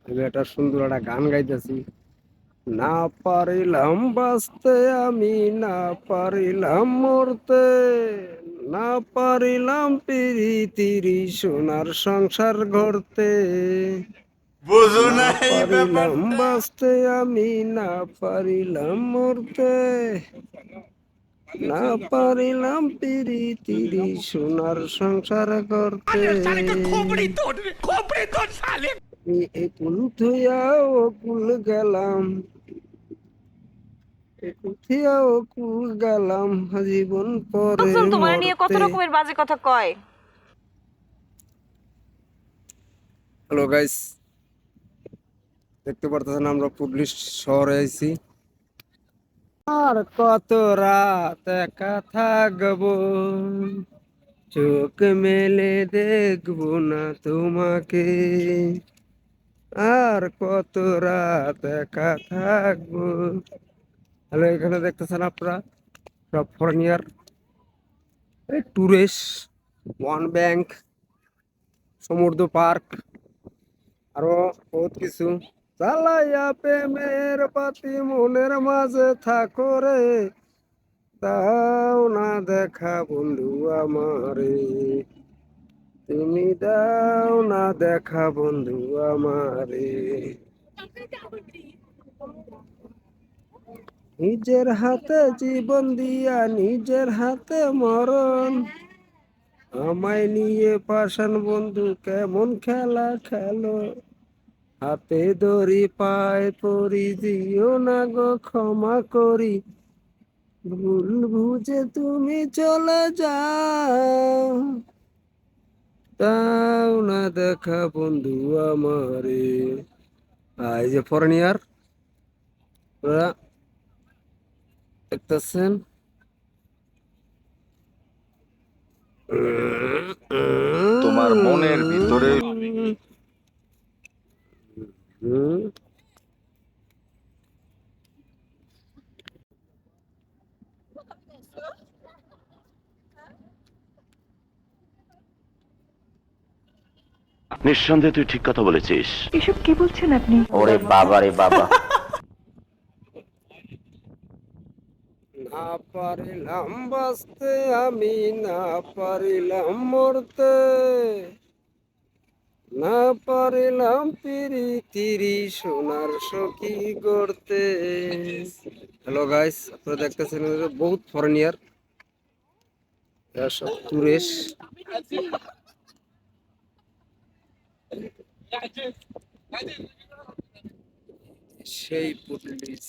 আমি একটা সুন্দর একটা গান গাইতেছি। না পারিলাম বাঁচতে আমি, না পারিলাম মরতে, না পারিলাম পিরিতিরি সোনার সংসার গড়তে। বুঝো না না এই পারিলাম ব্যাপারটা। বাঁচতে আমি, না পারিলাম মরতে, না পারিলাম পিরিতিরি সোনার সংসার গড়তে। আমি একুল থইয়া অকুল গেলাম, একুল থইয়া অকুল গেলাম, জীবন পরে লোকজন তোমার নিয়ে কত মরতে। রকমের বাজে কথা কয়। হ্যালো গাইস, দেখতে পারতেছেন আমরা পুলিশ শহরে আইছি। আর কত রাত একা থাকবো, চোখ মেলে দেখবো না তোমাকে। আর কত রাত একা থাকবো। হ্যালো, এখানে দেখতেছেন আপনারা সব ফরেনিয়ার, টুরিস্ট, ওয়ান ব্যাংক, সমুদ্র পার্ক, আরো বহুত কিছু। চালাইয়া প্রেমের পাতি মনের মাঝে থাকো রে, দাও না দেখা বন্ধু আমারে, তুমি দাও না দেখা বন্ধু আমারে। নিজের হাতে জীবন দিয়া নিজের হাতে মরণ, আমায় নিয়ে পাষাণ বন্ধু কেমন খেলা খেলো। হাতে দড়ি পায় পরি, দিও না গো ক্ষমা করি, ভুল বুঝে তুমি চলে যাও, দাও না দেখা বন্ধু আমারে। এই যে ফরেনিয়ার ওরা দেখতেছেন। তোমার মনের ভিতরে নিঃসন্দেহে তুই ঠিক কথা বলেছিস। এসব কি বলছেন আপনি? ওরে বাবা রে বাবা। না পারিলাম বাঁচতে আমি, না পারিলাম মরতে, না পারিলাম পিরিতিরি সোনার সখী গড়তে। হ্যালো গাইস, আপনারা দেখতেছেন বহুত ফরেনিয়ার, সব টুরিস্ট। সেই পুলিশ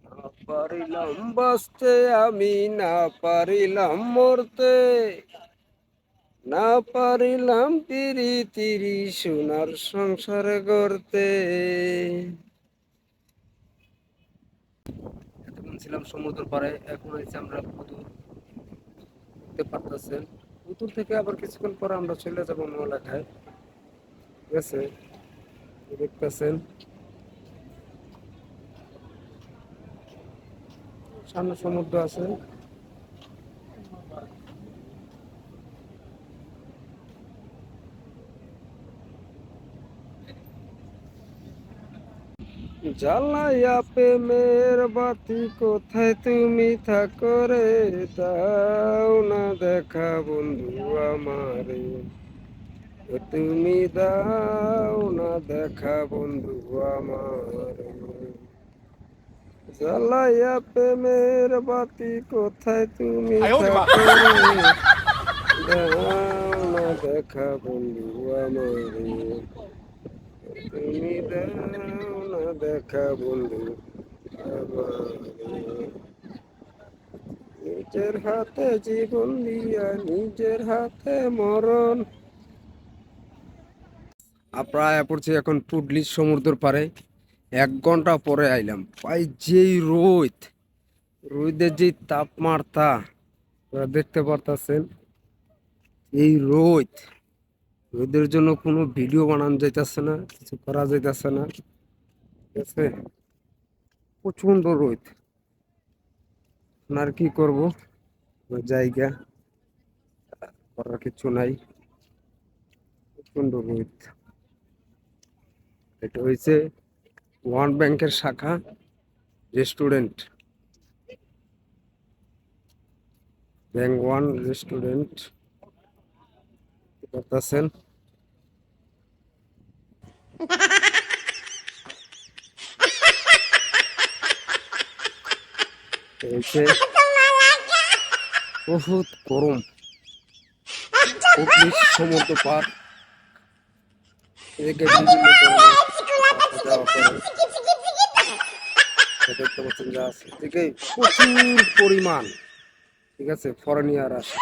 না পারিলাম বাঁচতে আমি, না পারিলাম মরতে, না পারিলাম পিরিতিরি সোনার সংসার গড়তে। এতক্ষণ ছিলাম সমুদ্র পাড়ে, এখন হয়েছে আমরা পুতুল, দেখতে পারতেছেন। পুতুল থেকে আবার কিছুক্ষণ পরে আমরা চলে যাবো নোয়াখালী, ঠিক আছে? দেখতেছেন সামনে সমুদ্র আছে। জ্বালাইয়া প্রেমের বাতি কোথায় তুমি থাকো রে, দাও না দেখা বন্ধু আমারে, তুমি দাও না দেখা বন্ধু আমারে। জ্বালাইয়া প্রেমের বাতি কোথায় তুমি থাকো রে, দাও না দেখা বন্ধু আমারে, তুমি দাও না দেখা বন্ধু আমারে। নিজের হাতে জীবন দিয়া নিজের হাতে মরণ। প্রায় পড়ছি এখন পুডলি সমুদ্র পারে। 1 ঘন্টা পরে আইলাম ভাই, যেই রোদ, রোদের যে তাপমাত্রা আপনারা দেখতে পারতেছেন। এই রোদ, রোদের জন্য কোনো ভিডিও বানানো যাইতেছে না, কিছু করা যাইতেছে না, ঠিক আছে? প্রচন্ড রোদ, আর কি করবো, জায়গা করার কিছু নাই। সুন্দর রোদ। এটা হয়েছে ওয়ান ব্যাংকের শাখা রেস্টুরেন্ট, ব্যাংক ওয়ান রেস্টুরেন্ট করতেছেন। হয়েছে বহুত গরম, পুডলিশ সমুদ্র পার, এদিকে বিভিন্ন ধরনের আসা যাওয়া করে। দেখতে পাচ্ছেন যা আছে, এদিকে প্রচুর পরিমাণ, ঠিক আছে, ফরেনিয়ার আসে।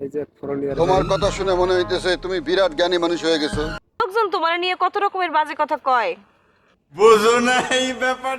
এই যে ফরেনিয়ার তোমার কথা শুনে মনে হইতেছে তুমি বিরাট জ্ঞানী মানুষ হয়ে গেছো। লোকজন তোমার নিয়ে কত রকমের বাজে কথা কয়। বুঝো না এই ব্যাপার।